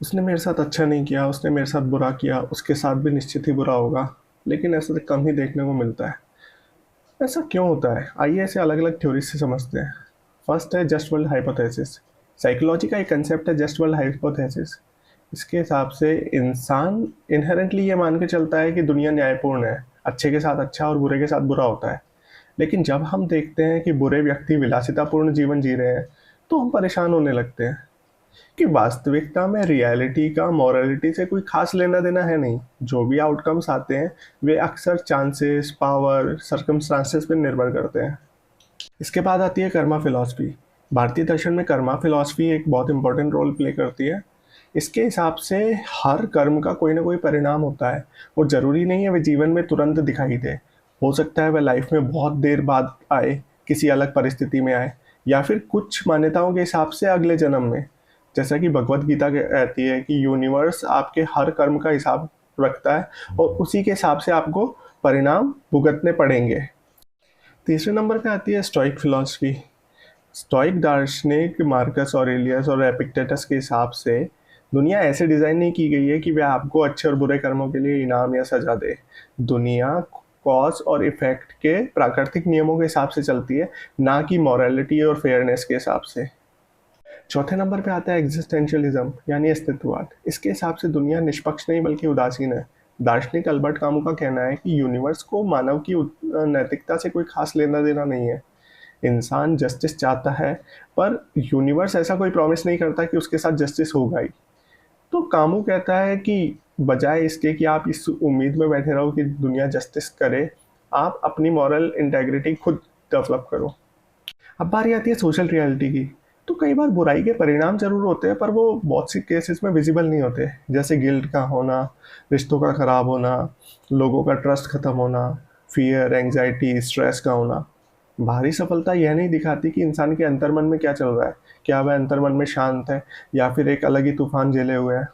उसने मेरे साथ अच्छा नहीं किया, उसने मेरे साथ बुरा किया, उसके साथ भी निश्चित ही बुरा होगा। लेकिन ऐसा तो कम ही देखने को मिलता है। ऐसा क्यों होता है? आइए इसे अलग अलग थ्योरी से समझते हैं। फर्स्ट है जस्ट वर्ल्ड हाइपोथेसिस। साइकोलॉजी का एक कंसेप्ट है जस्ट वर्ल्ड हाइपोथेसिस। इसके हिसाब से इंसान इनहेरेंटली ये मान के चलता है कि दुनिया न्यायपूर्ण है, अच्छे के साथ अच्छा और बुरे के साथ बुरा होता है। लेकिन जब हम देखते हैं कि बुरे व्यक्ति विलासितापूर्ण जीवन जी रहे हैं, तो हम परेशान होने लगते हैं कि वास्तविकता में रियलिटी का मॉरलिटी से कोई खास लेना देना है नहीं। जो भी आउटकम्स आते हैं वे अक्सर चांसेस, पावर, सर्कमस्टांसेस पर निर्भर करते हैं। इसके बाद आती है कर्मा फिलॉसफी। भारतीय दर्शन में कर्मा फिलॉसफी एक बहुत इंपॉर्टेंट रोल प्ले करती है। इसके हिसाब से हर कर्म का कोई ना कोई परिणाम होता है और ज़रूरी नहीं है वह जीवन में तुरंत दिखाई दे। हो सकता है वह लाइफ में बहुत देर बाद आए, किसी अलग परिस्थिति में आए, या फिर कुछ मान्यताओं के हिसाब से अगले जन्म में। जैसा कि भगवत गीता कहती है कि यूनिवर्स आपके हर कर्म का हिसाब रखता है और उसी के हिसाब से आपको परिणाम भुगतने पड़ेंगे। तीसरे नंबर पे आती है स्टोइक फिलॉसफी। स्टोइक दार्शनिक मार्कस ऑरेलियस और एपिक्टेटस के हिसाब से दुनिया ऐसे डिज़ाइन नहीं की गई है कि वह आपको अच्छे और बुरे कर्मों के लिए इनाम या सज़ा दे। दुनिया कॉज और इफेक्ट के प्राकृतिक नियमों के हिसाब से चलती है, ना कि मॉरलिटी और फेयरनेस के हिसाब से। चौथे नंबर पे आता है एग्जिस्टेंशियलिज्म यानी अस्तित्ववाद। इसके हिसाब से दुनिया निष्पक्ष नहीं बल्कि उदासीन है। दार्शनिक अल्बर्ट कामू का कहना है कि यूनिवर्स को मानव की नैतिकता से कोई खास लेना देना नहीं है। इंसान जस्टिस चाहता है, पर यूनिवर्स ऐसा कोई प्रॉमिस नहीं करता कि उसके साथ जस्टिस होगा ही। तो कामू कहता है कि बजाय इसके कि आप इस उम्मीद में बैठे रहो कि दुनिया जस्टिस करे, आप अपनी मॉरल इंटेग्रिटी खुद डेवलप करो। अब बारी आती है सोशल रियलिटी की। तो कई बार बुराई के परिणाम ज़रूर होते हैं, पर वो बहुत सी केसेस में विजिबल नहीं होते। जैसे गिल्ट का होना, रिश्तों का ख़राब होना, लोगों का ट्रस्ट ख़त्म होना, फियर, एंग्जाइटी, स्ट्रेस का होना। बाहरी सफलता यह नहीं दिखाती कि इंसान के अंतर्मन में क्या चल रहा है। क्या वह अंतर्मन में शांत है या फिर एक अलग ही तूफान झेले हुए है।